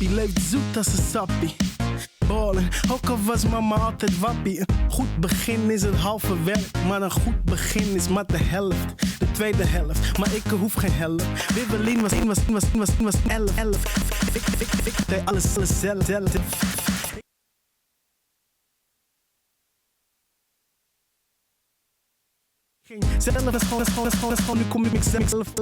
sappie, leeft zoet als een sappie. Ballen, ook al was mama altijd wappie. Een goed begin is het halve werk, maar een goed begin is maar de helft. De tweede helft, maar ik hoef geen helft. Wibbelin was 11. Ik deed alles zelf. Zelf, dat is gewoon, nu kom ik zelf.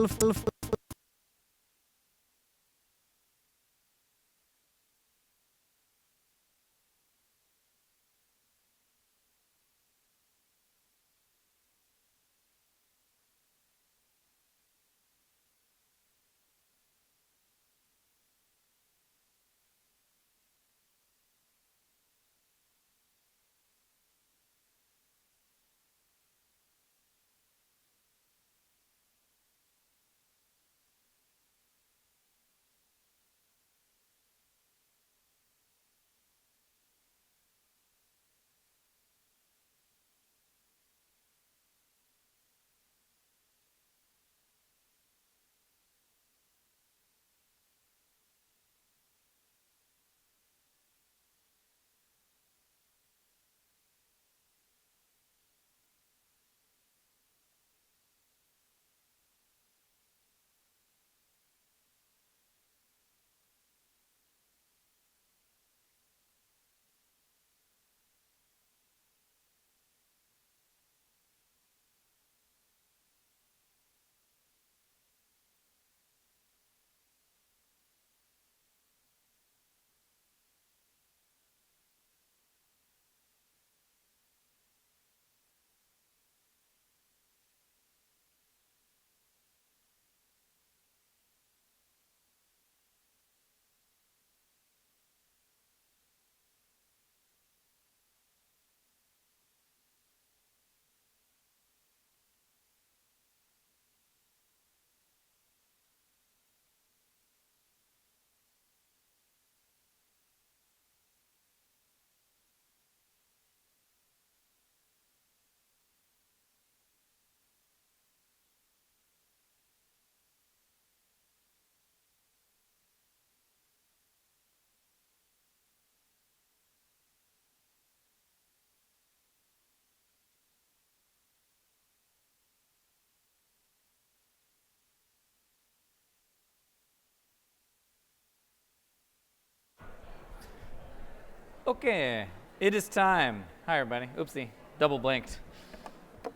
Okay, it is time. Hi everybody. Oopsie, double blinked.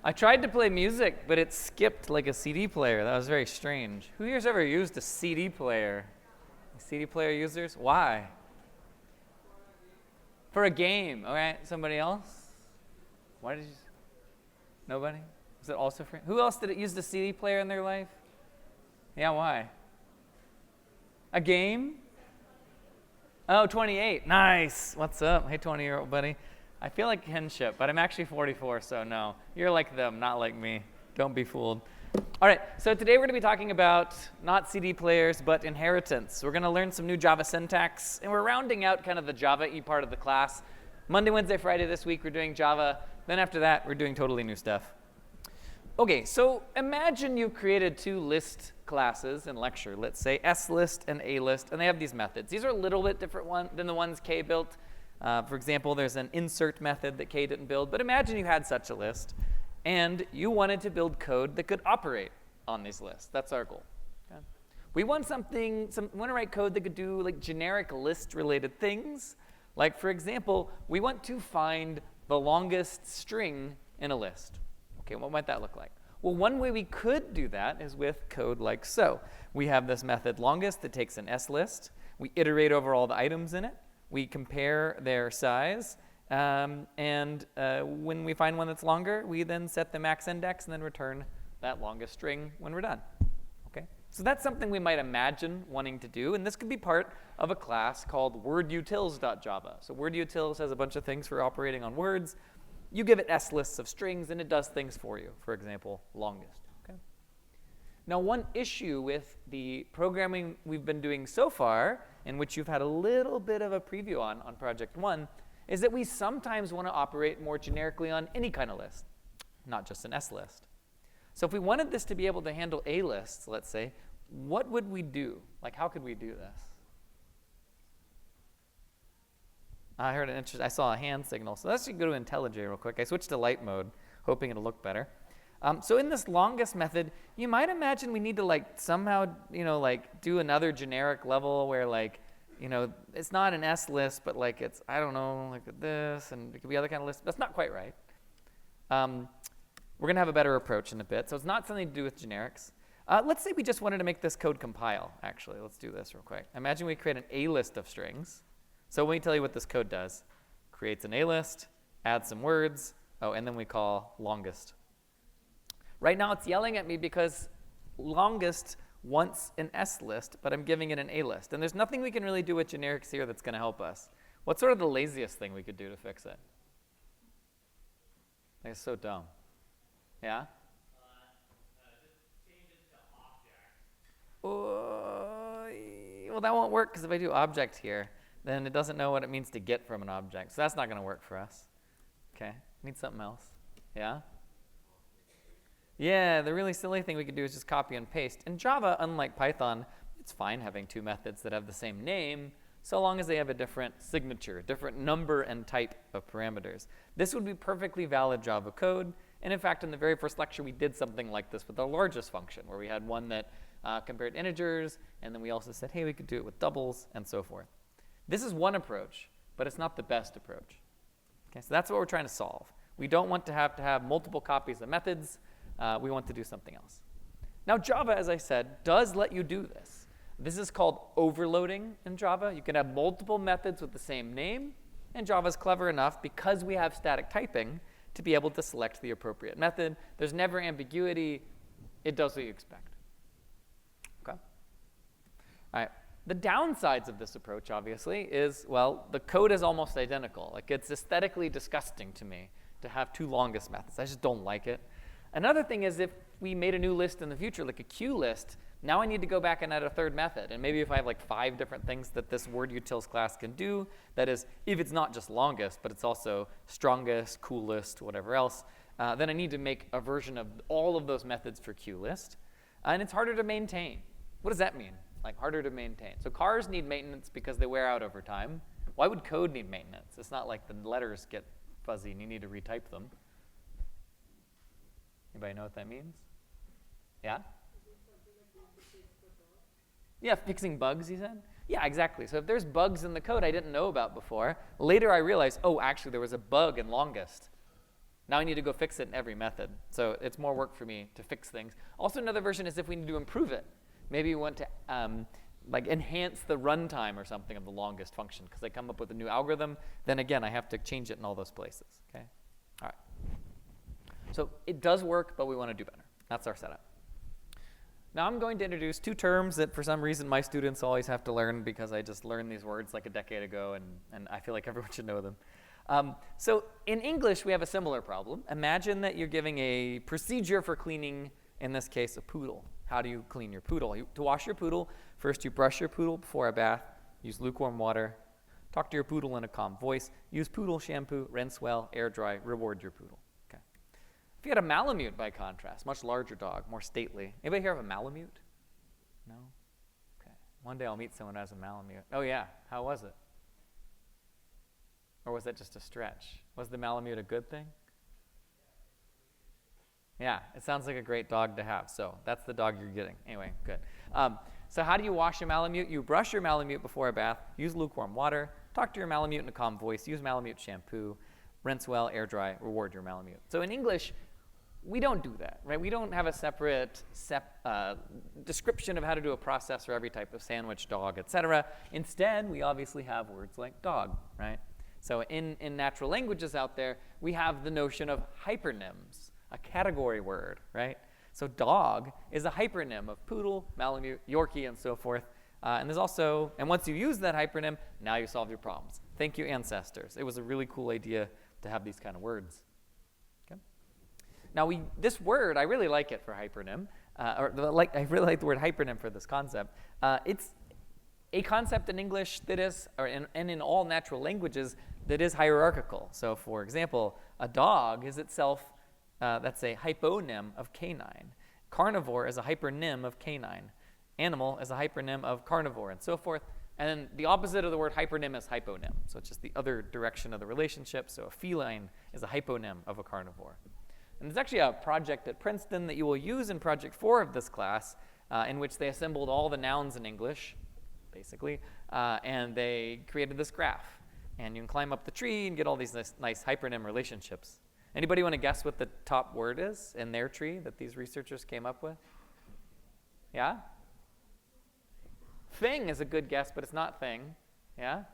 I tried to play music, but it skipped like a CD player. That was very strange. Who here's ever used a CD player? CD player users? Why? For a game, okay? Somebody else? Why did you? Nobody? Was it also for? Who else did it use the CD player in their life? Yeah, why? A game? Oh, 28. Nice. What's up? Hey, 20-year-old buddy. I feel like kinship, but I'm actually 44, so no. You're like them, not like me. Don't be fooled. All right, so today we're going to be talking about not CD players, but inheritance. We're going to learn some new Java syntax, and we're rounding out kind of the Java-y part of the class. Monday, Wednesday, Friday this week, we're doing Java. Then after that, we're doing totally new stuff. Okay, so imagine you've created two list classes in lecture. Let's say slist and alist, and they have these methods. These are a little bit different than the ones K built. For example, there's an insert method that K didn't build, but imagine you had such a list, and you wanted to build code that could operate on these lists. That's our goal. Okay? We want we want to write code that could do like generic list-related things. Like, for example, we want to find the longest string in a list. Okay, what might that look like? Well, one way we could do that is with code like so. We have this method longest that takes an slist. We iterate over all the items in it. We compare their size. When we find one that's longer, we then set the max index and then return that longest string when we're done. Okay? So that's something we might imagine wanting to do. And this could be part of a class called wordutils.java. So wordutils has a bunch of things for operating on words. You give it slists of strings, and it does things for you. For example, longest. Okay? Now, one issue with the programming we've been doing so far, in which you've had a little bit of a preview on Project 1, is that we sometimes want to operate more generically on any kind of list, not just an slist. So if we wanted this to be able to handle A lists, let's say, what would we do? Like, how could we do this? I heard an I saw a hand signal. So let's just go to IntelliJ real quick. I switched to light mode, hoping it'll look better. So in this longest method, you might imagine we need to like somehow, like do another generic level where like, it's not an S list, but like it's, I don't know, like this, and it could be other kind of lists. That's not quite right. We're going to have a better approach in a bit. So it's not something to do with generics. Let's say we just wanted to make this code compile, actually. Let's do this real quick. Imagine we create an A list of strings. So let me tell you what this code does. Creates an A list, adds some words, and then we call longest. Right now it's yelling at me because longest wants an S list, but I'm giving it an A list. And there's nothing we can really do with generics here that's going to help us. What's sort of the laziest thing we could do to fix it? It's so dumb. Yeah? Just change it to object. Well, that won't work because if I do object here, then it doesn't know what it means to get from an object. So that's not going to work for us. Okay, need something else. Yeah? Yeah, the really silly thing we could do is just copy and paste. In Java, unlike Python, it's fine having two methods that have the same name, so long as they have a different signature, different number and type of parameters. This would be perfectly valid Java code. And in fact, in the very first lecture, we did something like this with our largest function, where we had one that compared integers, and then we also said, hey, we could do it with doubles, and so forth. This is one approach, but it's not the best approach. Okay, so that's what we're trying to solve. We don't want to have multiple copies of methods. We want to do something else. Now, Java, as I said, does let you do this. This is called overloading in Java. You can have multiple methods with the same name, and Java's clever enough, because we have static typing, to be able to select the appropriate method. There's never ambiguity. It does what you expect. Okay? All right. The downsides of this approach, obviously, is, well, the code is almost identical. Like, it's aesthetically disgusting to me to have two longest methods. I just don't like it. Another thing is if we made a new list in the future, like a queue list, now I need to go back and add a third method. And maybe if I have like 5 different things that this word utils class can do, that is, if it's not just longest, but it's also strongest, coolest, whatever else, then I need to make a version of all of those methods for queue list. And it's harder to maintain. What does that mean? Like harder to maintain. So cars need maintenance because they wear out over time. Why would code need maintenance? It's not like the letters get fuzzy and you need to retype them. Anybody know what that means? Yeah? Yeah, fixing bugs, you said? Yeah, exactly. So if there's bugs in the code I didn't know about before, later I realized, oh, actually there was a bug in longest. Now I need to go fix it in every method. So it's more work for me to fix things. Also, another version is if we need to improve it. Maybe we want to like enhance the runtime or something of the longest function because I come up with a new algorithm. Then again, I have to change it in all those places. Okay? All right. So it does work, but we want to do better. That's our setup. Now I'm going to introduce 2 terms that for some reason my students always have to learn because I just learned these words like a decade ago and I feel like everyone should know them. So in English, we have a similar problem. Imagine that you're giving a procedure for cleaning, in this case, a poodle. How do you clean your poodle? To wash your poodle, first you brush your poodle before a bath, use lukewarm water, talk to your poodle in a calm voice, use poodle shampoo, rinse well, air dry, reward your poodle. Okay. If you had a Malamute, by contrast, much larger dog, more stately. Anybody here have a Malamute? No? Okay. One day I'll meet someone who has a Malamute. Oh yeah, how was it? Or was that just a stretch? Was the Malamute a good thing? Yeah, it sounds like a great dog to have. So that's the dog you're getting. Anyway, good. So how do you wash a Malamute? You brush your Malamute before a bath, use lukewarm water, talk to your Malamute in a calm voice, use Malamute shampoo, rinse well, air dry, reward your Malamute. So in English, we don't do that, right? We don't have a separate description of how to do a process for every type of sandwich, dog, etc. Instead, we obviously have words like dog, right? So in natural languages out there, we have the notion of hypernyms, a category word, right? So dog is a hypernym of poodle, Malamute, Yorkie, and so forth. And there's also, and once you use that hypernym, now you solve your problems. Thank you, ancestors. It was a really cool idea to have these kind of words. Okay. Now this word, I really like it for hypernym. I really like the word hypernym for this concept. It's a concept in English that is, and in all natural languages, that is hierarchical. So for example, a dog is itself, that's a hyponym of canine. Carnivore is a hypernym of canine. Animal is a hypernym of carnivore, and so forth. And then the opposite of the word hypernym is hyponym. So it's just the other direction of the relationship. So a feline is a hyponym of a carnivore. And there's actually a project at Princeton that you will use in Project 4 of this class, in which they assembled all the nouns in English, basically, and they created this graph. And you can climb up the tree and get all these nice hypernym relationships. Anybody want to guess what the top word is in their tree that these researchers came up with? Yeah? Thing is a good guess, but it's not thing. Yeah?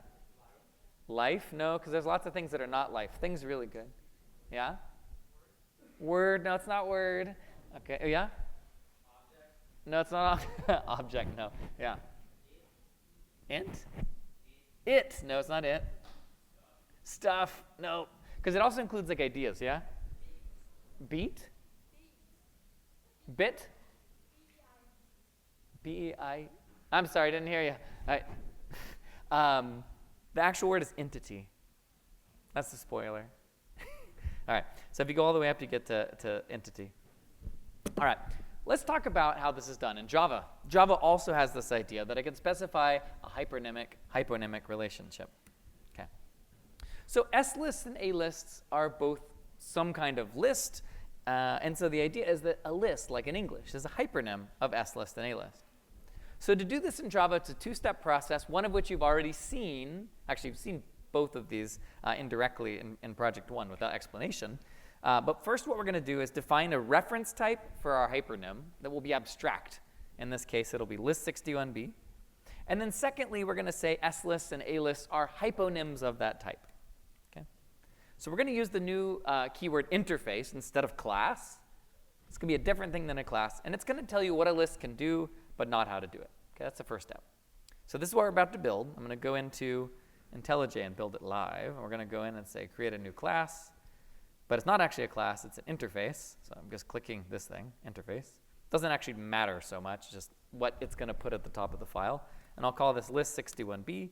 Life? No, because there's lots of things that are not life. Thing's really good. Yeah? Word? No, it's not word. Okay, yeah? Object. No, it's not object, no. Yeah. Int? It? No, it's not it. Stuff? No. Because it also includes like ideas, yeah? Beat? Bit? B-E-I? I'm sorry, I didn't hear you. The actual word is entity. That's the spoiler. All right, so if you go all the way up, you get to entity. All right, let's talk about how this is done in Java. Java also has this idea that I can specify a hyponymic relationship. Okay. So S-lists and A-lists are both some kind of list, and so the idea is that a list, like in English, is a hypernym of S-list and A-list. So to do this in Java, it's a two-step process, one of which you've already seen. Actually, you've seen both of these indirectly in Project 1 without explanation. But first what we're going to do is define a reference type for our hypernym that will be abstract. In this case, it'll be list61b. And then secondly, we're going to say S-lists and A-lists are hyponyms of that type. Okay? So we're going to use the new keyword interface instead of class. It's going to be a different thing than a class. And it's going to tell you what a list can do, but not how to do it. Okay, that's the first step. So this is what we're about to build. I'm going to go into IntelliJ and build it live. And we're going to go in and say create a new class. But it's not actually a class, it's an interface. So I'm just clicking this thing, interface. Doesn't actually matter so much, just what it's going to put at the top of the file. And I'll call this list61b.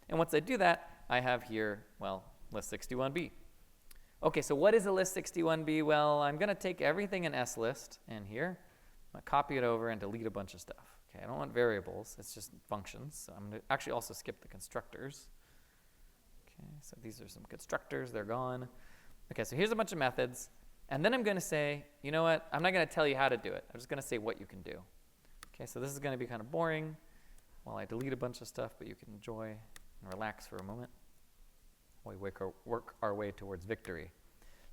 And once I do that, I have here, well, list61b. Okay, so what is a list61b? Well, I'm going to take everything in slist in here. I'm going to copy it over and delete a bunch of stuff. Okay, I don't want variables, it's just functions. So I'm going to actually also skip the constructors. Okay, so these are some constructors, they're gone. Okay, so here's a bunch of methods. And then I'm going to say, you know what, I'm not going to tell you how to do it. I'm just going to say what you can do. Okay, so this is going to be kind of boring while I delete a bunch of stuff, but you can enjoy and relax for a moment while we work our way towards victory.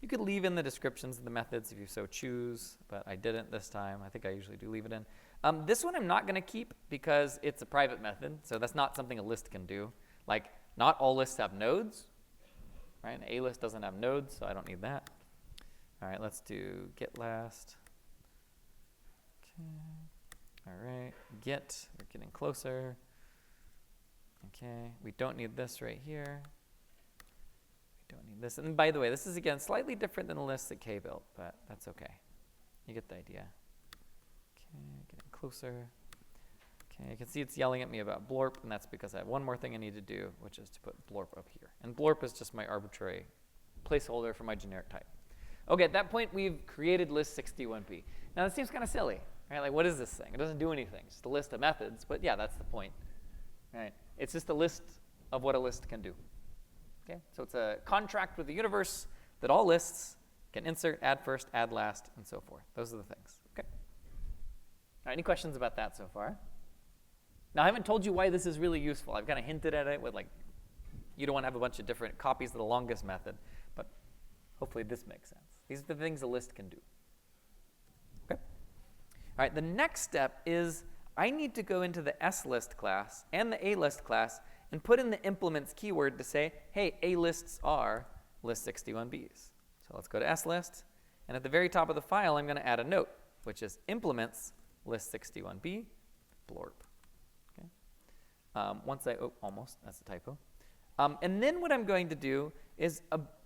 You could leave in the descriptions of the methods if you so choose, but I didn't this time. I think I usually do leave it in. This one I'm not going to keep because it's a private method, so that's not something a list can do. Like, not all lists have nodes, right? An A list doesn't have nodes, so I don't need that. All right, let's do get last. Okay. All right, get, we're getting closer. Okay, we don't need this right here. Don't need this. And by the way, this is, again, slightly different than the list that Kay built, but that's okay. You get the idea. Okay, getting closer. Okay, you can see it's yelling at me about blorp, and that's because I have one more thing I need to do, which is to put blorp up here. And blorp is just my arbitrary placeholder for my generic type. Okay, at that point, we've created list61b. Now, that seems kind of silly, right? Like, what is this thing? It doesn't do anything. It's just a list of methods, but yeah, that's the point, right? It's just a list of what a list can do. Okay, so it's a contract with the universe that all lists can insert, add first, add last, and so forth. Those are the things. Okay. All right, any questions about that so far? Now, I haven't told you why this is really useful. I've kind of hinted at it with, like, you don't want to have a bunch of different copies of the longest method, but hopefully this makes sense. These are the things a list can do. Okay. All right, the next step is I need to go into the slist class and the A-list class and put in the implements keyword to say, hey, A-lists are list61b's. So let's go to slist, and at the very top of the file, I'm going to add a note, which is implements list61b blorp. Okay. Almost, that's a typo. And then what I'm going to do is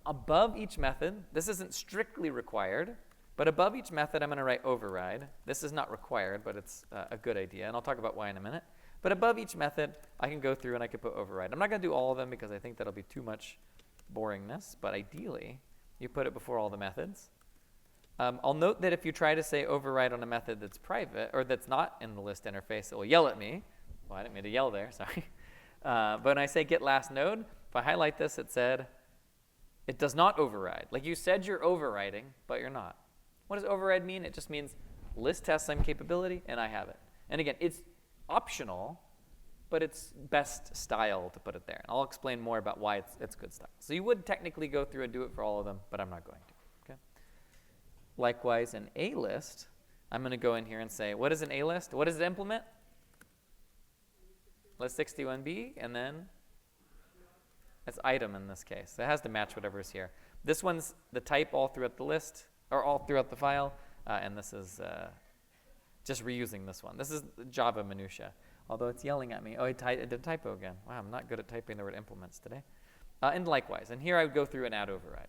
above each method, this isn't strictly required, but above each method, I'm going to write override. This is not required, but it's a good idea, and I'll talk about why in a minute. But above each method, I can go through and I can put override. I'm not going to do all of them because I think that'll be too much boringness, but ideally, you put it before all the methods. I'll note that if you try to say override on a method that's private, or that's not in the list interface, it will yell at me. Well, I didn't mean to yell there, sorry. But when I say get last node, if I highlight this, it said it does not override. Like you said you're overriding, but you're not. What does override mean? It just means list has some capability, and I have it. And again, it's optional, but it's best style to put it there. And I'll explain more about why it's good style. So you would technically go through and do it for all of them, but I'm not going to. Okay. Likewise, an A list, I'm going to go in here and say, what is an A list? What does it implement? List 61B, and then it's item in this case. So it has to match whatever is here. This one's the type all throughout the list, or all throughout the file, and this is just reusing this one. This is Java minutia, although it's yelling at me. Oh, I did a typo again. Wow, I'm not good at typing the word implements today. And likewise, and here I would go through and add override,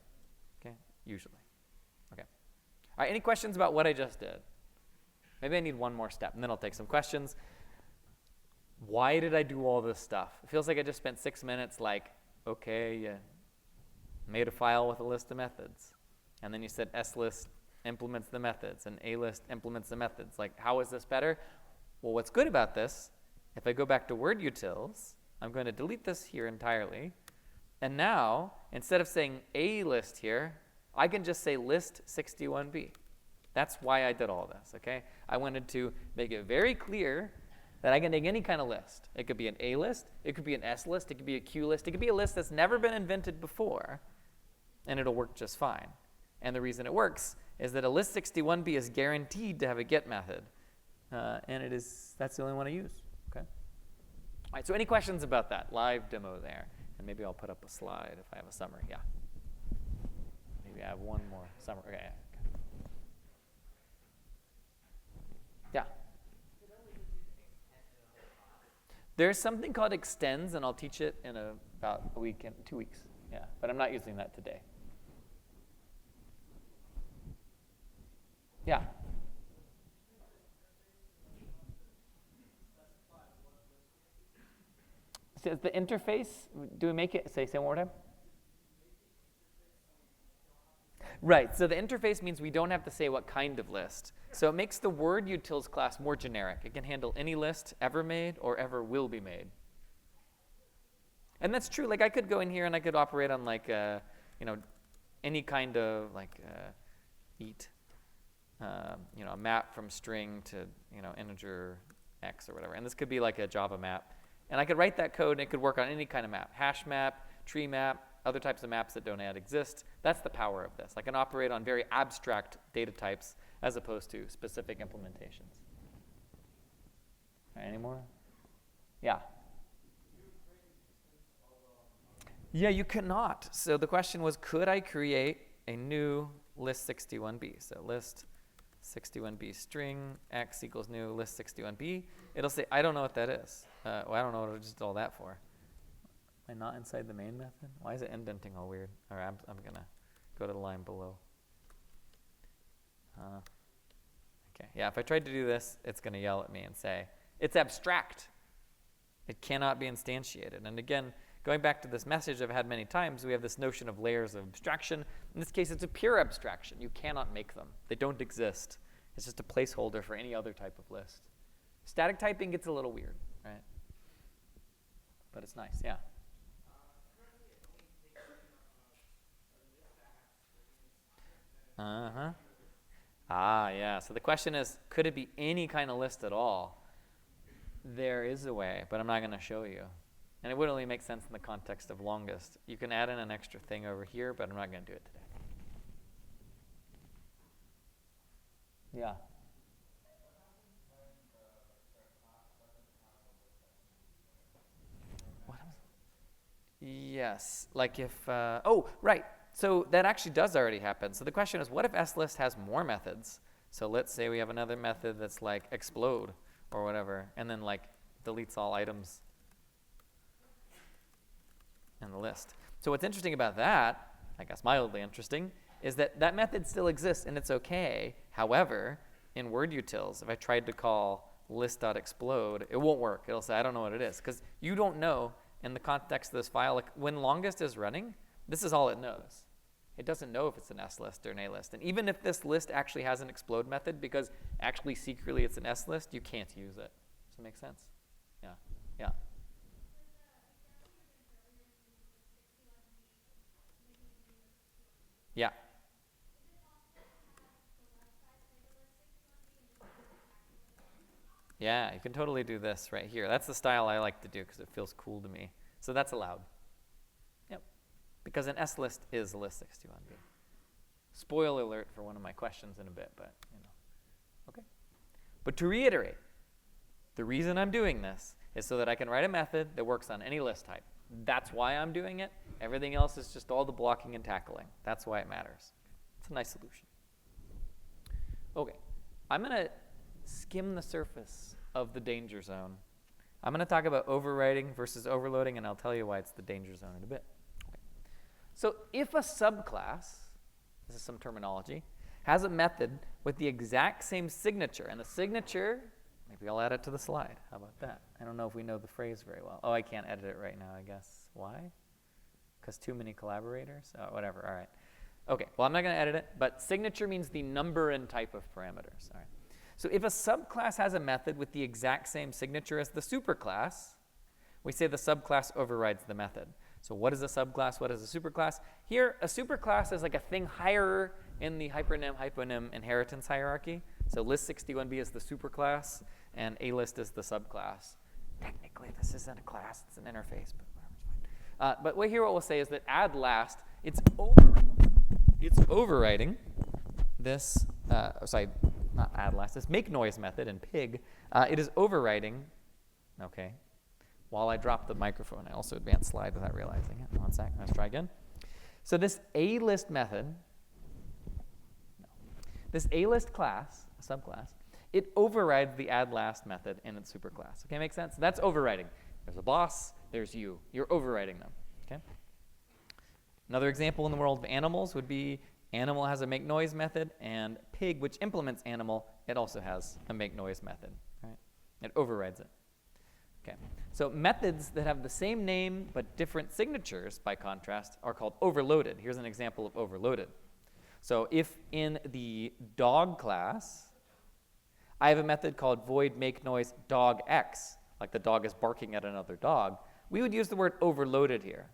okay, usually. Okay. All right, any questions about what I just did? Maybe I need one more step, and then I'll take some questions. Why did I do all this stuff? It feels like I just spent 6 minutes like, okay, you made a file with a list of methods. And then you said slist implements the methods and alist implements the methods. Like, how is this better? Well, what's good about this, if I go back to word utils, I'm going to delete this here entirely. And now, instead of saying a list here, I can just say list 61B. That's why I did all this, okay? I wanted to make it very clear that I can take any kind of list. It could be an A list, it could be an S list, it could be a Q list, it could be a list that's never been invented before, and it'll work just fine. And the reason it works is that a list 61B is guaranteed to have a get method, and that's the only one I use, okay? All right, so any questions about that? Live demo there. And maybe I'll put up a slide if I have a summary, yeah. Maybe I have one more summary, okay. Yeah. There's something called extends, and I'll teach it in about a week and 2 weeks. Yeah, but I'm not using that today. Yeah. So the interface, do we make it, say one more time? Right, so the interface means we don't have to say what kind of list. So it makes the word utils class more generic. It can handle any list ever made or ever will be made. And that's true. Like I could go in here and I could operate on like, any kind of like eat, a map from string to, integer x or whatever. And this could be like a Java map. And I could write that code and it could work on any kind of map, hash map, tree map, other types of maps that don't yet exist. That's the power of this. I can operate on very abstract data types as opposed to specific implementations. All right, any more? Yeah. Yeah, you cannot. So the question was, could I create a new list 61B? So list 61B string x equals new list 61B. It'll say, I don't know what that is. I don't know what I just did all that for. Am I not inside the main method? Why is it indenting all weird? All right, I'm going to go to the line below. Okay, yeah, if I tried to do this, it's going to yell at me and say, it's abstract. It cannot be instantiated. And again, going back to this message I've had many times, we have this notion of layers of abstraction. In this case, it's a pure abstraction. You cannot make them. They don't exist. It's just a placeholder for any other type of list. Static typing gets a little weird, right? But it's nice, yeah. Yeah. So the question is, could it be any kind of list at all? There is a way, but I'm not going to show you. And it would only make sense in the context of longest. You can add in an extra thing over here, but I'm not going to do it today. Yeah. What else? Yes. Like if, right. So that actually does already happen. So the question is, what if slist has more methods? So let's say we have another method that's like explode or whatever, and then like deletes all items in the list. So what's interesting about that, I guess mildly interesting, is that that method still exists and it's okay. However, in word utils, if I tried to call list.explode, it won't work. It'll say, I don't know what it is. Because you don't know in the context of this file, like when longest is running, this is all it knows. It doesn't know if it's an S list or an A list. And even if this list actually has an explode method, because actually secretly it's an S list, you can't use it. Does that make sense? Yeah. Yeah. Yeah, you can totally do this right here. That's the style I like to do because it feels cool to me. So that's allowed. Yep. Because an S list is a list 61B. Spoiler alert for one of my questions in a bit, but you know. Okay. But to reiterate, the reason I'm doing this is so that I can write a method that works on any list type. That's why I'm doing it. Everything else is just all the blocking and tackling. That's why it matters. It's a nice solution. Okay. I'm going to skim the surface of the danger zone. I'm going to talk about overriding versus overloading, and I'll tell you why it's the danger zone in a bit. Okay. So if a subclass, this is some terminology, has a method with the exact same signature, and the signature, maybe I'll add it to the slide. How about that? I don't know if we know the phrase very well. Oh, I can't edit it right now, I guess. Why? Because too many collaborators? Oh, whatever, all right. Okay, well, I'm not going to edit it, but signature means the number and type of parameters. All right. So if a subclass has a method with the exact same signature as the superclass, we say the subclass overrides the method. So what is a subclass? What is a superclass? Here, a superclass is like a thing higher in the hyponym inheritance hierarchy. So list 61B is the superclass, and A list is the subclass. Technically, this isn't a class. It's an interface, but whatever, it's fine. But here what we'll say is that add last, it's overriding this, not add last, this make noise method in pig. It is overriding, okay, while I drop the microphone. I also advanced slide without realizing it. 1 sec, let's try again. So this A list method, this A list class, a subclass, it overrides the add last method in its superclass. Okay, make sense? That's overriding. There's a boss, there's you. You're overriding them, okay? Another example in the world of animals would be animal has a make noise method, and pig, which implements animal, it also has a make noise method, right? It overrides it. Okay. So methods that have the same name but different signatures, by contrast, are called overloaded. Here's an example of overloaded. So if in the dog class, I have a method called void make noise dog x, like the dog is barking at another dog, we would use the word overloaded here.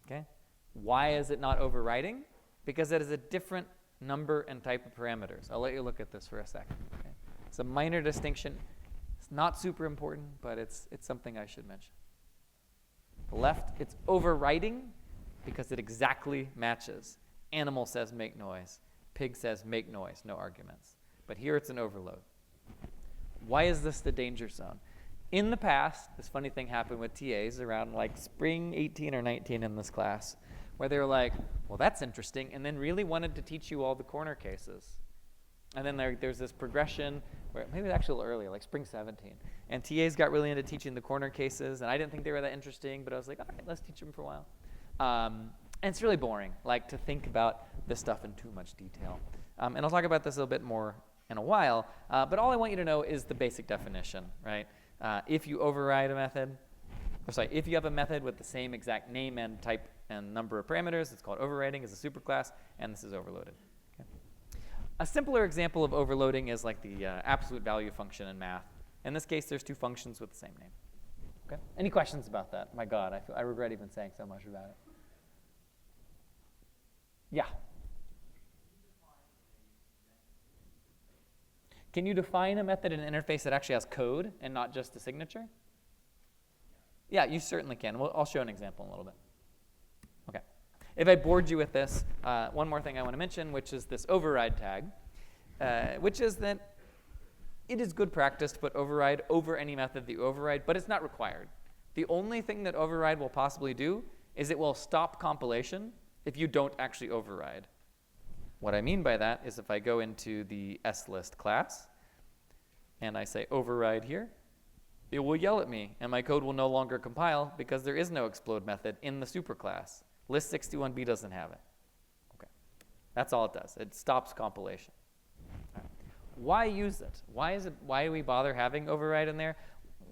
Okay? Why is it not overriding? Because it is a different number and type of parameters. I'll let you look at this for a second. Okay? It's a minor distinction. It's not super important, but it's something I should mention. The left, it's overriding because it exactly matches. Animal says make noise. Pig says make noise, no arguments. But here it's an overload. Why is this the danger zone? In the past, this funny thing happened with TAs around like spring 18 or 19 in this class, where they were like, well, that's interesting, and then really wanted to teach you all the corner cases. And then there's this progression, where maybe it's actually a little earlier, like spring 17. And TAs got really into teaching the corner cases, and I didn't think they were that interesting, but I was like, all right, let's teach them for a while. And it's really boring, like to think about this stuff in too much detail. And I'll talk about this a little bit more in a while, but all I want you to know is the basic definition, right? If you override a method, if you have a method with the same exact name and type and number of parameters, it's called overriding as a superclass, and this is overloaded. Okay? A simpler example of overloading is like the absolute value function in math. In this case, there's two functions with the same name. Okay? Any questions about that? My God, I regret even saying so much about it. Yeah. Can you define a method in an interface that actually has code and not just a signature? Yeah, you certainly can. Well, I'll show an example in a little bit. Okay. If I bored you with this, one more thing I want to mention, which is this override tag, which is that it is good practice to put override over any method that you override, but it's not required. The only thing that override will possibly do is it will stop compilation if you don't actually override. What I mean by that is if I go into the slist class and I say override here, it will yell at me and my code will no longer compile because there is no explode method in the superclass. List 61B doesn't have it. Okay. That's all it does. It stops compilation. Right. Why use it? Why do we bother having override in there?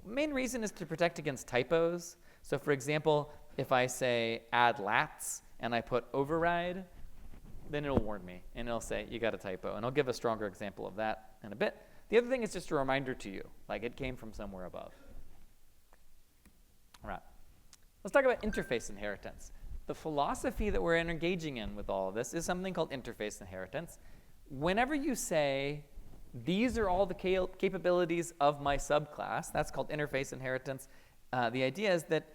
Main reason is to protect against typos. So for example, if I say add lats and I put override, then it'll warn me, and it'll say, you got a typo. And I'll give a stronger example of that in a bit. The other thing is just a reminder to you, like it came from somewhere above. All right. Let's talk about interface inheritance. the philosophy that we're engaging in with all of this is something called interface inheritance. Whenever you say, these are all the capabilities of my subclass, that's called interface inheritance. The idea is that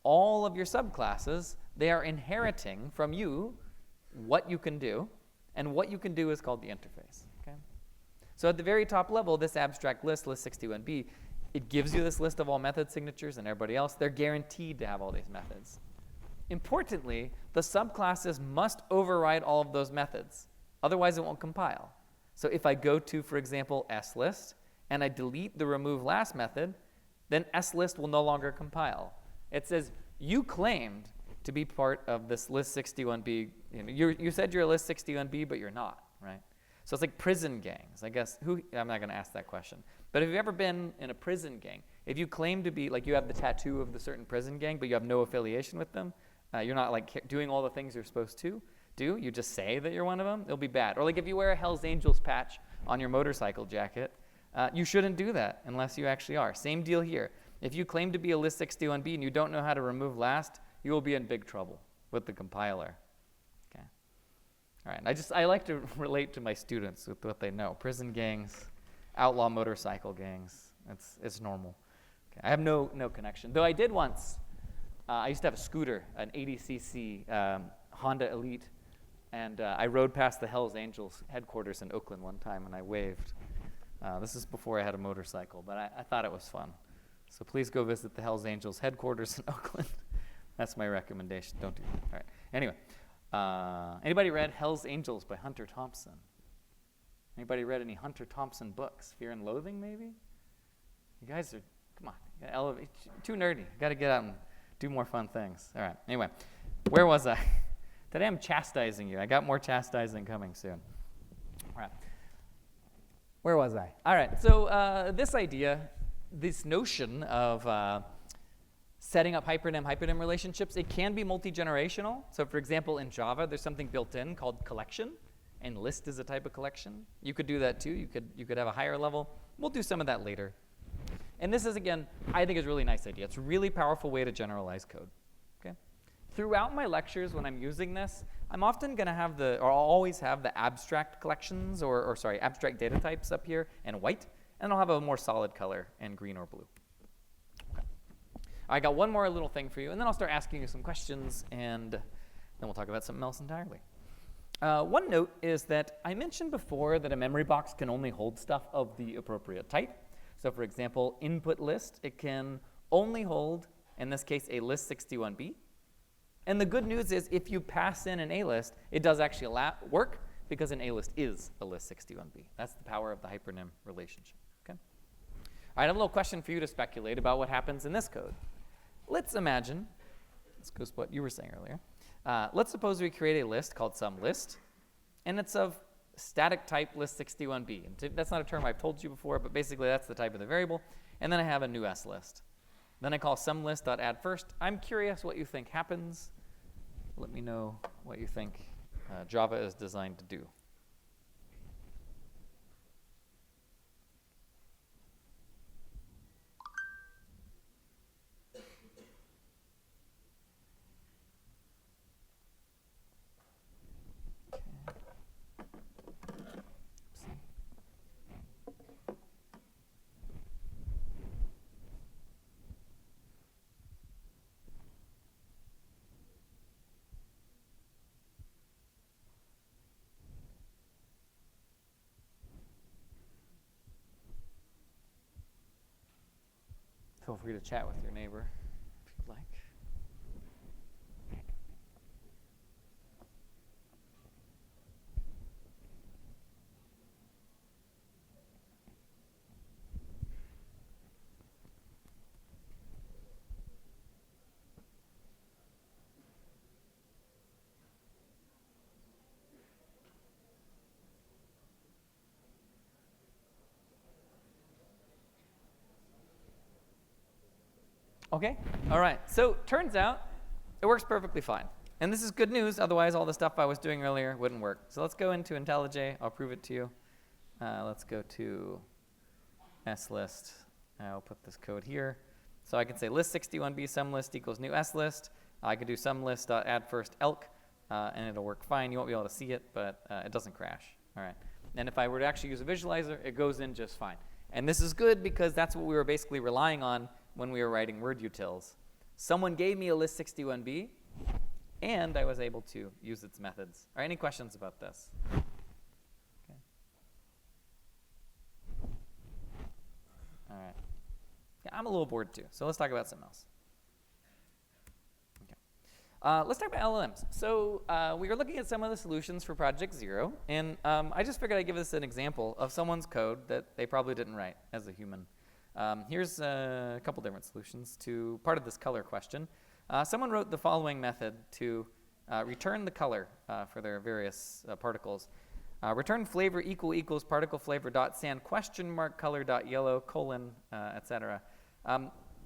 all of your subclasses, they are inheriting from you what you can do, and what you can do is called the interface. Okay? So at the very top level, this abstract list, list61B, it gives you this list of all method signatures and everybody else. They're guaranteed to have all these methods. Importantly, the subclasses must override all of those methods. Otherwise, it won't compile. So if I go to, for example, slist, and I delete the remove last method, then slist will no longer compile. It says, you claimed to be part of this list61B. You said you're a list61B, but you're not, right? So it's like prison gangs. I guess, I'm not going to ask that question. But have you ever been in a prison gang? If you claim to be, like you have the tattoo of the certain prison gang, but you have no affiliation with them, you're not like doing all the things you're supposed to do, you just say that you're one of them, it'll be bad. Or like if you wear a Hell's Angels patch on your motorcycle jacket, you shouldn't do that unless you actually are. Same deal here. If you claim to be a list61B and you don't know how to remove last, you will be in big trouble with the compiler. Okay. All right. I like to relate to my students with what they know. Prison gangs, outlaw motorcycle gangs. It's normal. Okay. I have no connection. Though I did once. I used to have a scooter, an 80cc Honda Elite, and I rode past the Hells Angels headquarters in Oakland one time, and I waved. This is before I had a motorcycle, but I thought it was fun. So please go visit the Hells Angels headquarters in Oakland. That's my recommendation. Don't do that. All right. Anyway, anybody read Hells Angels by Hunter Thompson? Anybody read any Hunter Thompson books? Fear and Loathing, maybe? You guys are, come on, you gotta elevate. Too nerdy. You got to get out and do more fun things. All right. Anyway, where was I? Today I'm chastising you. I got more chastising coming soon. All right. Where was I? All right. So this idea, this notion of setting up hypernym relationships, it can be multi-generational. So for example, in Java, there's something built in called collection, and list is a type of collection. You could do that too. You could have a higher level. We'll do some of that later. And this is, again, I think is a really nice idea. It's a really powerful way to generalize code. Okay? Throughout my lectures, when I'm using this, I'm often going to have I'll always have the abstract collections, or abstract data types up here in white, and I'll have a more solid color in green or blue. Okay. I got one more little thing for you, and then I'll start asking you some questions, and then we'll talk about something else entirely. One note is that I mentioned before that a memory box can only hold stuff of the appropriate type. So for example, input list, it can only hold, in this case, a list61B. And the good news is if you pass in an A list, it does actually work because an A list is a list61B. That's the power of the hypernym relationship. Okay? All right, I have a little question for you to speculate about what happens in this code. Let's imagine, this goes to what you were saying earlier. Let's suppose we create a list called SumList, and it's of static type list61B. And that's not a term I've told you before, but basically that's the type of the variable. And then I have a new slist. Then I call SumList.addFirst. I'm curious what you think happens. Let me know what you think Java is designed to do. Feel free to chat with your neighbor if you'd like. Okay, all right. So turns out it works perfectly fine. And this is good news, otherwise all the stuff I was doing earlier wouldn't work. So let's go into IntelliJ. I'll prove it to you. Let's go to slist. I'll put this code here. So I can say list61b SumList equals new slist. I could do sumList.add first elk, and it'll work fine. You won't be able to see it, but it doesn't crash. All right. And if I were to actually use a visualizer, it goes in just fine. And this is good because that's what we were basically relying on when we were writing word utils. Someone gave me a list61B, and I was able to use its methods. All right, any questions about this? Okay. All right. Yeah, I'm a little bored too, so let's talk about something else. Okay. Let's talk about LLMs. So we were looking at some of the solutions for Project Zero, and I just figured I'd give this an example of someone's code that they probably didn't write as a human. Here's a couple different solutions to part of this color question. Someone wrote the following method to return the color for their various particles. Return flavor equals particle flavor dot sand question mark color dot yellow colon etc.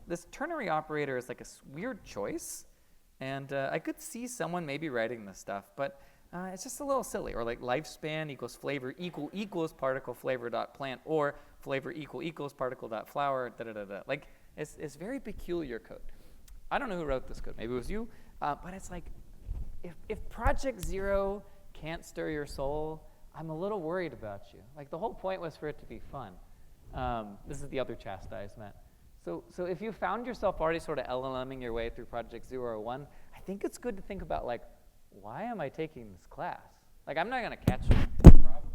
This ternary operator is like a weird choice, and I could see someone maybe writing this stuff, but it's just a little silly. Or like lifespan equals flavor equals particle flavor dot plant, or flavor equals particle dot flower, da da da da. Like it's very peculiar code. I don't know who wrote this code. Maybe it was you, but it's like if Project Zero can't stir your soul, I'm a little worried about you. Like the whole point was for it to be fun. This is the other chastisement. So if you found yourself already sort of LLMing your way through Project 001, I think it's good to think about, like, why am I taking this class? Like, I'm not going to catch it, probably.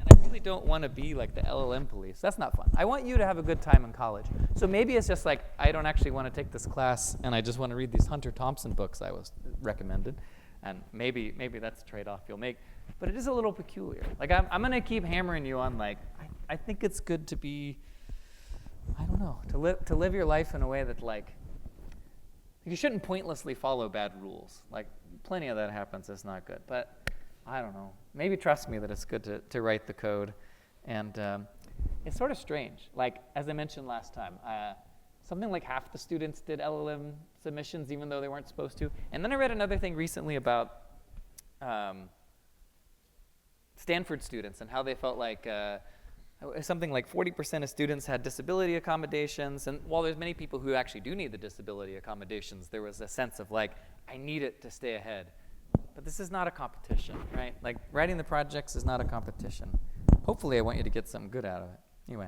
And I really don't want to be like the LLM police. That's not fun. I want you to have a good time in college. So maybe it's just like, I don't actually want to take this class, and I just want to read these Hunter Thompson books I was recommended. And maybe that's a trade-off you'll make. But it is a little peculiar. Like, I'm going to keep hammering you on, like, I think it's good to be, I don't know, to live your life in a way that, like, you shouldn't pointlessly follow bad rules. Like, plenty of that happens. It's not good. But I don't know. Maybe trust me that it's good to write the code. And it's sort of strange. Like, as I mentioned last time, something like half the students did LLM submissions even though they weren't supposed to. And then I read another thing recently about Stanford students and how they felt like something like 40% of students had disability accommodations. And while there's many people who actually do need the disability accommodations, there was a sense of like, I need it to stay ahead. But this is not a competition, right? Like, writing the projects is not a competition. Hopefully I want you to get something good out of it. Anyway,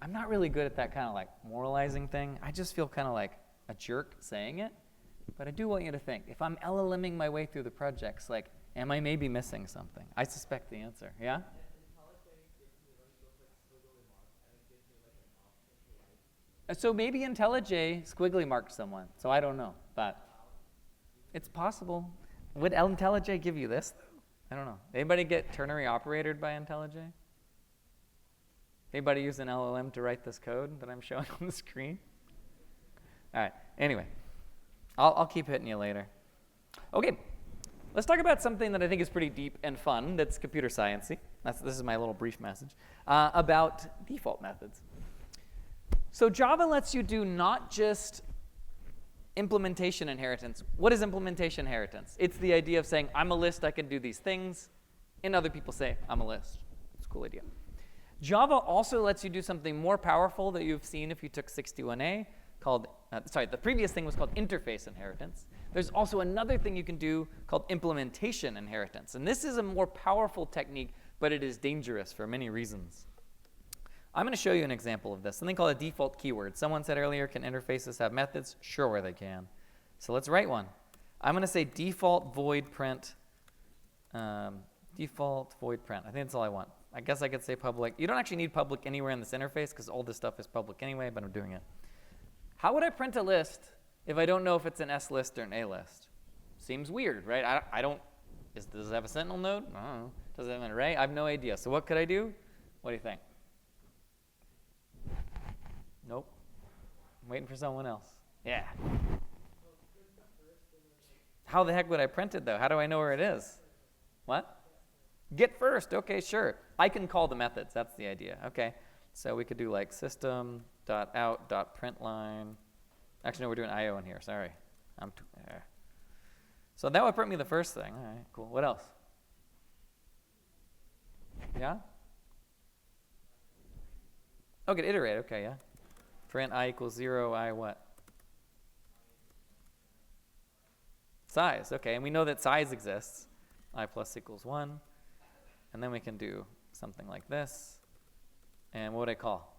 I'm not really good at that kind of like moralizing thing. I just feel kind of like a jerk saying it. But I do want you to think, if I'm LLMing my way through the projects, like, am I maybe missing something? I suspect the answer. Yeah? So maybe IntelliJ squiggly marked someone. So I don't know, but it's possible. Would IntelliJ give you this? I don't know. Anybody get ternary operated by IntelliJ? Anybody use an LLM to write this code that I'm showing on the screen? All right. Anyway, I'll keep hitting you later. Okay. Let's talk about something that I think is pretty deep and fun that's computer science-y. This is my little brief message about default methods. So Java lets you do not just implementation inheritance. What is implementation inheritance? It's the idea of saying, I'm a list, I can do these things, and other people say, I'm a list. It's a cool idea. Java also lets you do something more powerful that you've seen if you took 61A, called, the previous thing was called interface inheritance. There's also another thing you can do called implementation inheritance. And this is a more powerful technique, but it is dangerous for many reasons. I'm going to show you an example of this, something called a default keyword. Someone said earlier, can interfaces have methods? Sure, they can. So let's write one. I'm going to say default void print. Default void print. I think that's all I want. I guess I could say public. You don't actually need public anywhere in this interface because all this stuff is public anyway, but I'm doing it. How would I print a list if I don't know if it's an S list or an A list? Seems weird, right? I don't, does it have a sentinel node? I don't know. Does it have an array? I have no idea. So what could I do? What do you think? Nope. I'm waiting for someone else. Yeah. How the heck would I print it, though? How do I know where it is? What? Get first. OK, sure. I can call the methods. That's the idea. OK. So we could do like system.out.println. Actually, no, we're doing IO in here. Sorry. So that would print me the first thing. All right, cool. What else? Yeah? Oh, get iterate. OK, yeah. Print I equals 0, I what? Size, okay, and we know that size exists. I plus equals 1. And then we can do something like this. And what would I call?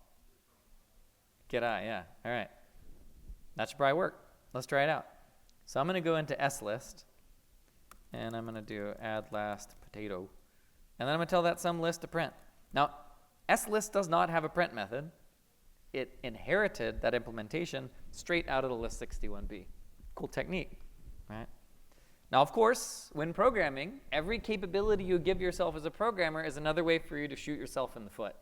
Get I, yeah, all right. That should probably work. Let's try it out. So I'm going to go into slist, and I'm going to do add last potato. And then I'm going to tell that sum list to print. Now, slist does not have a print method. It inherited that implementation straight out of the list61B. Cool technique, right? Now, of course, when programming, every capability you give yourself as a programmer is another way for you to shoot yourself in the foot,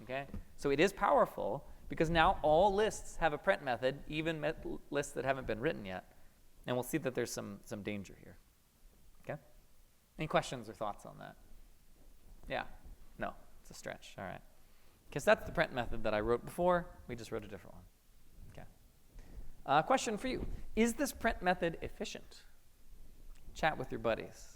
okay? So it is powerful because now all lists have a print method, even lists that haven't been written yet. And we'll see that there's some danger here, okay? Any questions or thoughts on that? Yeah, no, it's a stretch, all right. Because that's the print method that I wrote before. We just wrote a different one, okay? Question for you. Is this print method efficient? Chat with your buddies.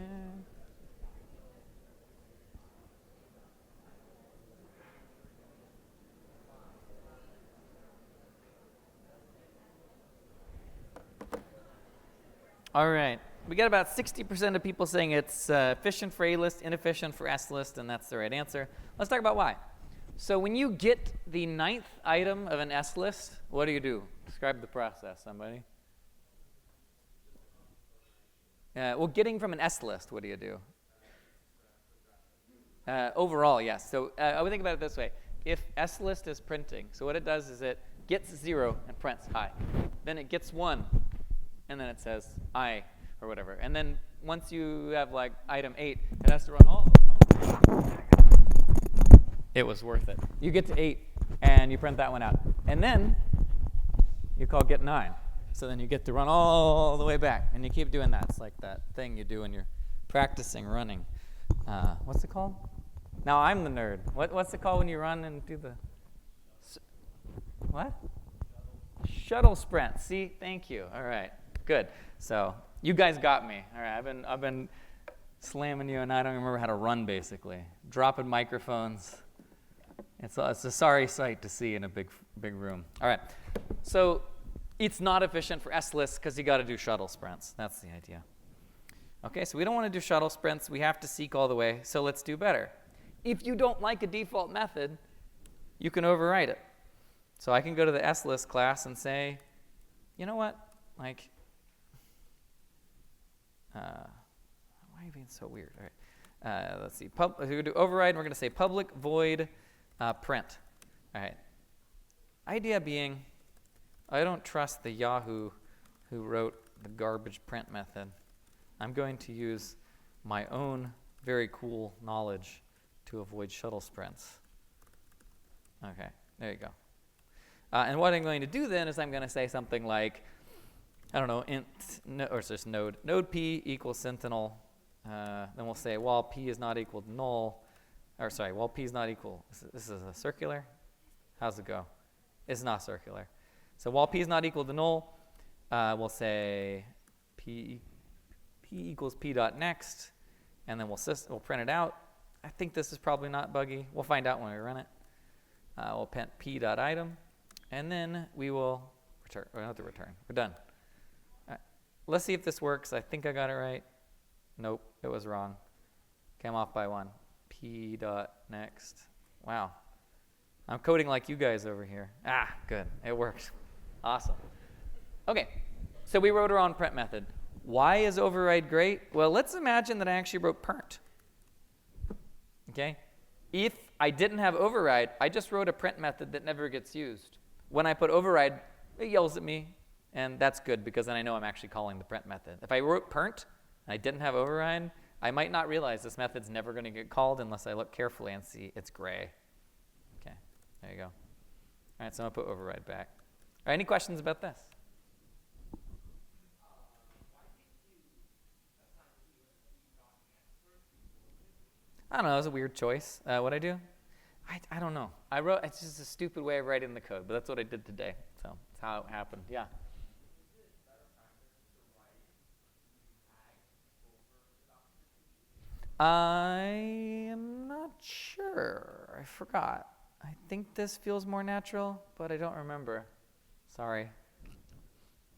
Okay. All right. We got about 60% of people saying it's efficient for A-list, inefficient for S-list, and that's the right answer. Let's talk about why. So when you get the 9th item of an S-list, what do? Describe the process, somebody. Well, getting from an S-list, what do? Overall, yes. So I would think about it this way. If S-list is printing, so what it does is it gets 0 and prints I. Then it gets 1, and then it says I, or whatever. And then once you have like item 8, it has to run all the way. It was worth it. You get to 8, and you print that one out. And then you call get 9. So then you get to run all the way back, and you keep doing that. It's like that thing you do when you're practicing running. What's it called? Now I'm the nerd. What's it called when you run and do the... What? Shuttle sprint. See? Thank you. All right. Good. So you guys got me. All right. I've been slamming you, and I don't remember how to run, basically. Dropping microphones. It's a sorry sight to see in a big room. All right. So it's not efficient for S-lists because you got to do shuttle sprints. That's the idea. Okay, so we don't want to do shuttle sprints. We have to seek all the way, so let's do better. If you don't like a default method, you can override it. So I can go to the S-list class and say, you know what? Like, why are you being so weird? All right. Let's see. We're going to do override, and we're going to say public void print. All right. Idea being, I don't trust the Yahoo who wrote the garbage print method. I'm going to use my own very cool knowledge to avoid shuttle sprints. Okay, there you go. And what I'm going to do then is I'm going to say something like, I don't know, or it's just node p equals sentinel. Then we'll say while p is not equal to null, or sorry, while p is not equal, this is a circular? How's it go? It's not circular. So while p is not equal to null, we'll say p equals p dot next, and then we'll print it out. I think this is probably not buggy. We'll find out when we run it. We'll print p dot item, and then we will return. Or not the return. We're done. All right. Let's see if this works. I think I got it right. Nope, it was wrong. Came off by 1. P dot next. Wow. I'm coding like you guys over here. Ah, good. It worked. Awesome. Okay. So we wrote our own print method. Why is override great? Well, let's imagine that I actually wrote print. Okay? If I didn't have override, I just wrote a print method that never gets used. When I put override, it yells at me, and that's good because then I know I'm actually calling the print method. If I wrote print and I didn't have override, I might not realize this method's never going to get called unless I look carefully and see it's gray. Okay, there you go. All right, so I'm going to put override back. All right, any questions about this? I don't know, it was a weird choice. What'd I do? I don't know. It's just a stupid way of writing the code, but that's what I did today. So that's how it happened. Yeah. I am not sure. I forgot. I think this feels more natural, but I don't remember. Sorry.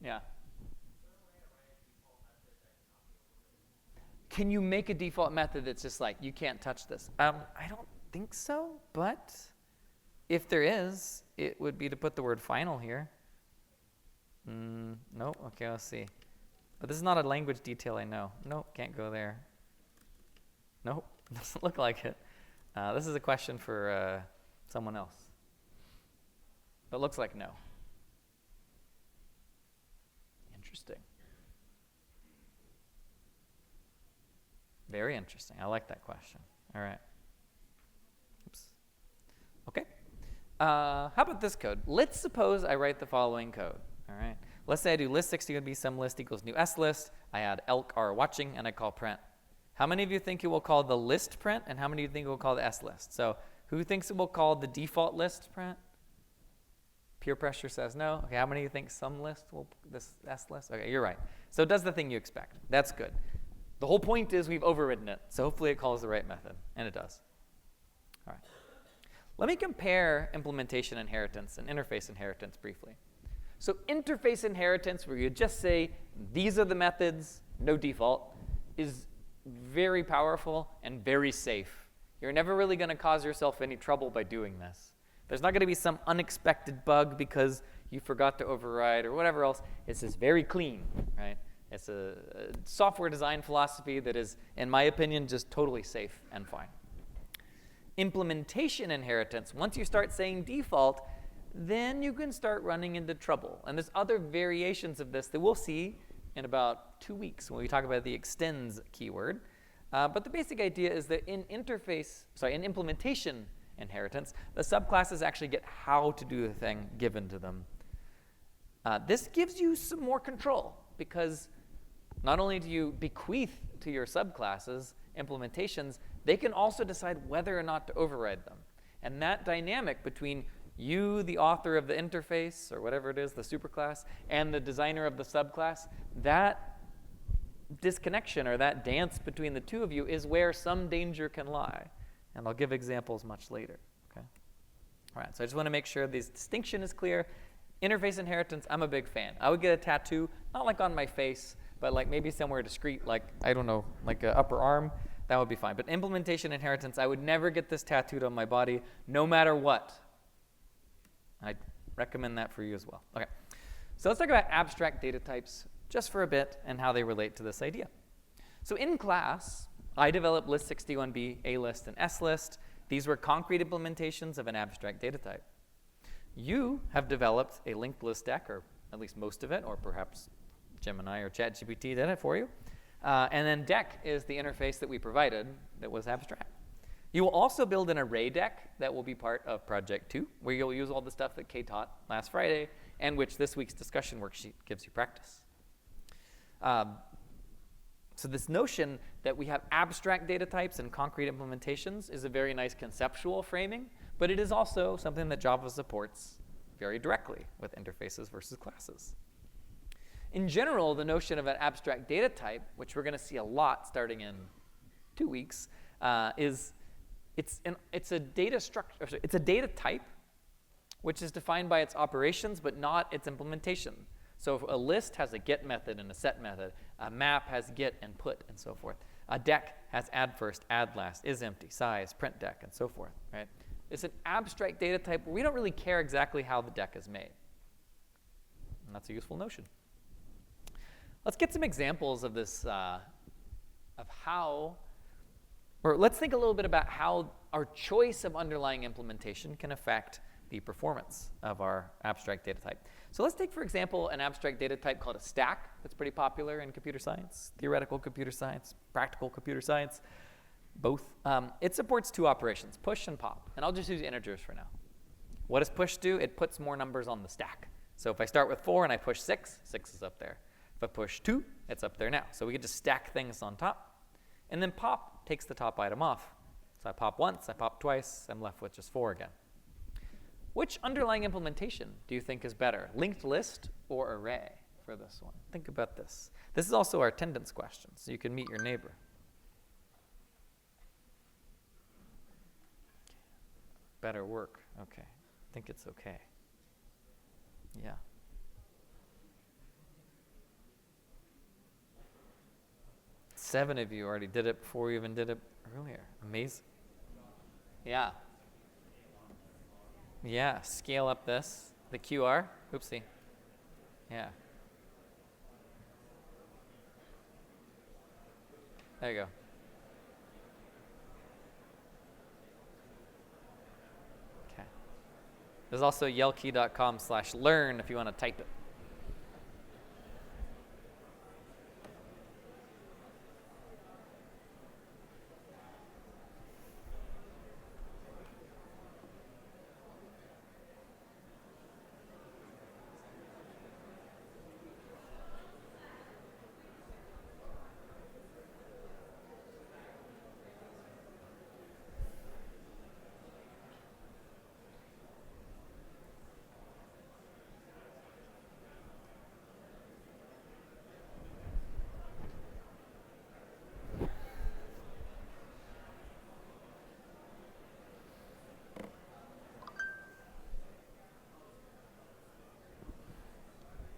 Yeah. Can you make a default method that's just like, you can't touch this? I don't think so, but if there is, it would be to put the word final here. Nope. Okay, let's see. But this is not a language detail I know. Nope, can't go there. Nope, doesn't look like it. This is a question for someone else. But looks like no. Interesting. Very interesting. I like that question. All right. Oops. Okay. How about this code? Let's suppose I write the following code. All right. Let's say I do list61b sum list equals new s list. I add elk are watching and I call print. How many of you think it will call the list print, and how many of you think it will call the s list? So who thinks it will call the default list print? Peer pressure says no. Okay, how many of you think some list will, this s list? Okay, you're right. So it does the thing you expect. That's good. The whole point is we've overridden it, so hopefully it calls the right method, and it does. All right. Let me compare implementation inheritance and interface inheritance briefly. So interface inheritance, where you just say, these are the methods, no default, is very powerful and very safe. You're never really going to cause yourself any trouble by doing this. There's not going to be some unexpected bug because you forgot to override or whatever else. It's just very clean, right? It's a software design philosophy that is, in my opinion, just totally safe and fine. Implementation inheritance, once you start saying default, then you can start running into trouble. And there's other variations of this that we'll see in about 2 weeks when we talk about the extends keyword. But the basic idea is that in implementation inheritance, the subclasses actually get how to do the thing given to them. This gives you some more control because not only do you bequeath to your subclasses implementations, they can also decide whether or not to override them. And that dynamic between you, the author of the interface, or whatever it is, the superclass, and the designer of the subclass, that disconnection or that dance between the two of you is where some danger can lie. And I'll give examples much later. Okay? All right, so I just want to make sure this distinction is clear. Interface inheritance, I'm a big fan. I would get a tattoo, not like on my face, but like maybe somewhere discreet, like, I don't know, like an upper arm. That would be fine. But implementation inheritance, I would never get this tattooed on my body, no matter what. I'd recommend that for you as well. Okay, so let's talk about abstract data types just for a bit and how they relate to this idea. So in class, I developed list61b, a list, and s list. These were concrete implementations of an abstract data type. You have developed a linked list deck, or at least most of it, or perhaps Gemini or ChatGPT did it for you. And then deck is the interface that we provided that was abstract. You will also build an array deck that will be part of Project 2, where you'll use all the stuff that Kay taught last Friday, and which this week's discussion worksheet gives you practice. So this notion that we have abstract data types and concrete implementations is a very nice conceptual framing, but it is also something that Java supports very directly with interfaces versus classes. In general, the notion of an abstract data type, which we're going to see a lot starting in 2 weeks, is it's a data structure. It's a data type, which is defined by its operations, but not its implementation. So if a list has a get method and a set method. A map has get and put and so forth. A deck has add first, add last, is empty, size, print deck, and so forth. Right? It's an abstract data type where we don't really care exactly how the deck is made. And that's a useful notion. Let's get some examples of this, of how, or let's think a little bit about how our choice of underlying implementation can affect the performance of our abstract data type. So let's take, for example, an abstract data type called a stack that's pretty popular in computer science, theoretical computer science, practical computer science, both. It supports two operations, push and pop. And I'll just use integers for now. What does push do? It puts more numbers on the stack. So if I start with 4 and I push 6, 6 is up there. If I push 2, it's up there now. So we can just stack things on top. And then pop takes the top item off. So I pop once, I pop twice, I'm left with just 4 again. Which underlying implementation do you think is better, linked list or array for this one? Think about this. This is also our attendance question, so you can meet your neighbor. Better work, okay. I think it's okay. Yeah. Seven of you already did it before we even did it earlier. Amazing. Yeah. Yeah, scale up this. The QR. Oopsie. Yeah. There you go. Okay. There's also yellkey.com/learn if you want to type it.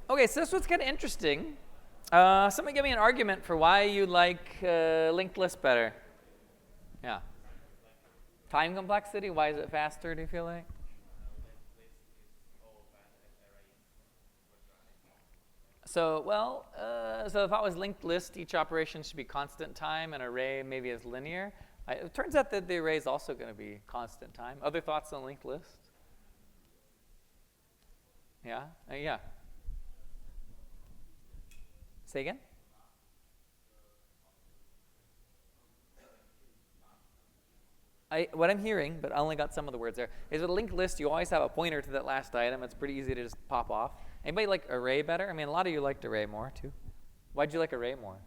Okay, so this one's kind of interesting. Somebody give me an argument for why you like linked list better. Yeah. Time complexity, why is it faster, do you feel like? So, well, so if I was linked list, each operation should be constant time, and array maybe is linear. It turns out that the array is also going to be constant time. Other thoughts on linked list? Yeah? Yeah. Say again? What I'm hearing, but I only got some of the words there, is with a linked list, you always have a pointer to that last item. It's pretty easy to just pop off. Anybody like array better? I mean, a lot of you liked array more, too. Why'd you like array more?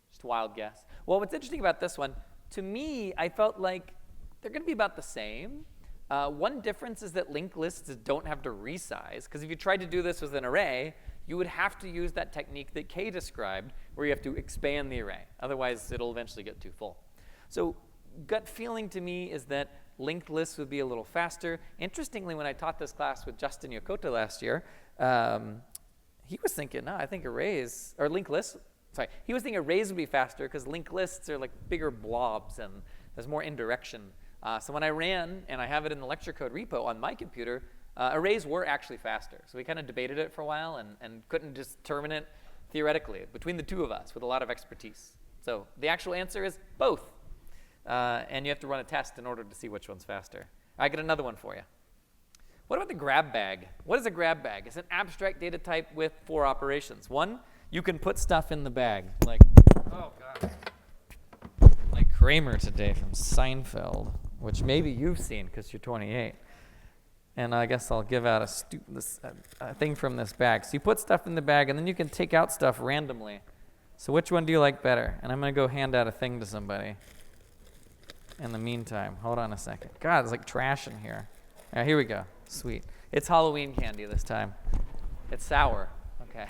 Just a wild guess. Well, what's interesting about this one, to me, I felt like they're going to be about the same. One difference is that linked lists don't have to resize, because if you tried to do this with an array, you would have to use that technique that Kay described, where you have to expand the array. Otherwise, it'll eventually get too full. So gut feeling to me is that linked lists would be a little faster. Interestingly, when I taught this class with Justin Yokota last year, he was thinking, no, I think arrays, or linked lists, sorry, he was thinking arrays would be faster because linked lists are like bigger blobs and there's more indirection. So when I ran, and I have it in the lecture code repo on my computer, arrays were actually faster. So we kind of debated it for a while and couldn't just determine it theoretically between the two of us with a lot of expertise. So the actual answer is both. And you have to run a test in order to see which one's faster. I got another one for you. What about the grab bag? What is a grab bag? It's an abstract data type with 4 operations. 1, you can put stuff in the bag. Like, oh God. Like Kramer today from Seinfeld, which maybe you've seen because you're 28. And I guess I'll give out a thing from this bag. So you put stuff in the bag, and then you can take out stuff randomly. So which one do you like better? And I'm going to go hand out a thing to somebody. In the meantime, hold on a second. God, there's like trash in here. All right, here we go. Sweet. It's Halloween candy this time. It's sour. Okay.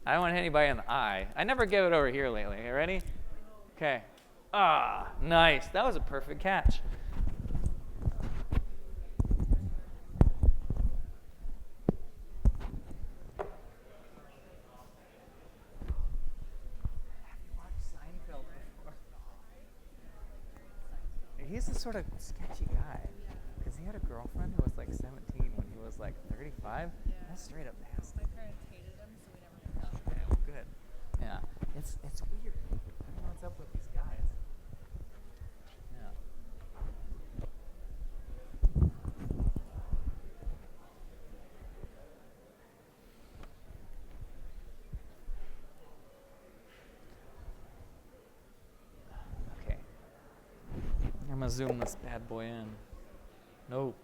I don't want to hit anybody in the eye. I never give it over here lately. You ready? Okay. Ah, nice. That was a perfect catch. He's the sort of sketchy guy, because he had a girlfriend who was like 17 when he was like 35. That's straight up nasty. It's weird. I don't know what's up with these guys. Yeah. Okay. I'm gonna zoom this bad boy in. No.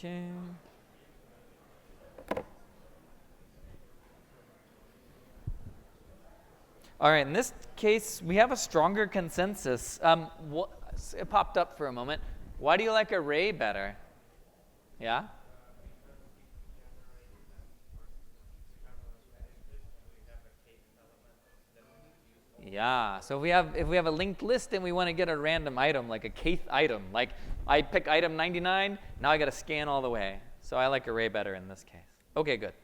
Okay. All right, in this case, we have a stronger consensus. It popped up for a moment. Why do you like array better? Yeah? Yeah, so if we have a linked list and we want to get a random item, like a kth item, like I pick item 99, now I got to scan all the way. So I like array better in this case. Okay, good.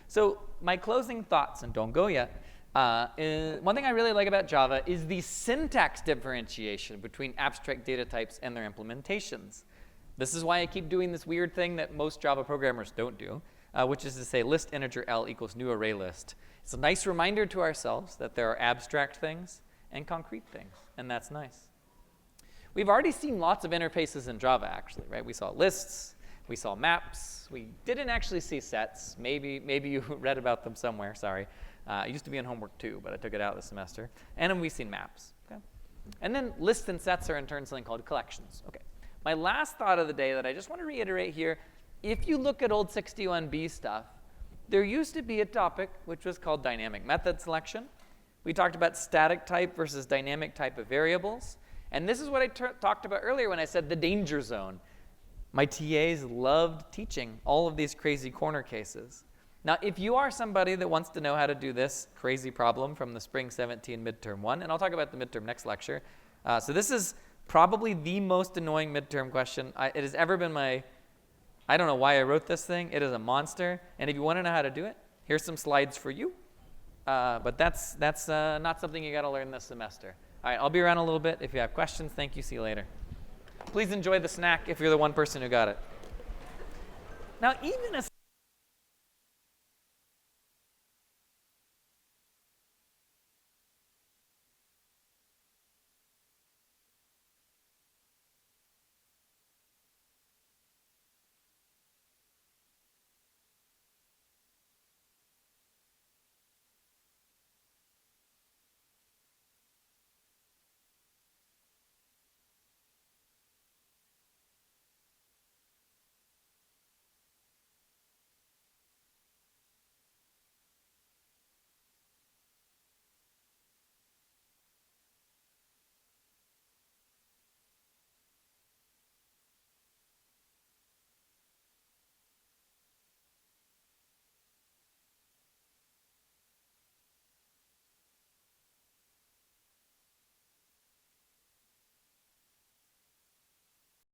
So my closing thoughts, and don't go yet, one thing I really like about Java is the syntax differentiation between abstract data types and their implementations. This is why I keep doing this weird thing that most Java programmers don't do, which is to say list integer L equals new array list. It's a nice reminder to ourselves that there are abstract things and concrete things, and that's nice. We've already seen lots of interfaces in Java, actually, right? We saw lists, we saw maps, we didn't actually see sets. Maybe you read about them somewhere, sorry. It used to be in homework too, but I took it out this semester. And then we've seen maps, okay? And then lists and sets are in turn something called collections, okay? My last thought of the day that I just want to reiterate here, if you look at old 61B stuff, there used to be a topic which was called dynamic method selection. We talked about static type versus dynamic type of variables. And this is what I talked about earlier when I said the danger zone. My TAs loved teaching all of these crazy corner cases. Now, if you are somebody that wants to know how to do this crazy problem from the Spring 17 midterm one, and I'll talk about the midterm next lecture. So this is probably the most annoying midterm question. It has ever been I don't know why I wrote this thing. It is a monster. And if you want to know how to do it, here's some slides for you. But that's not something you got to learn this semester. All right, I'll be around a little bit. If you have questions, thank you. See you later. Please enjoy the snack if you're the one person who got it. Now, even a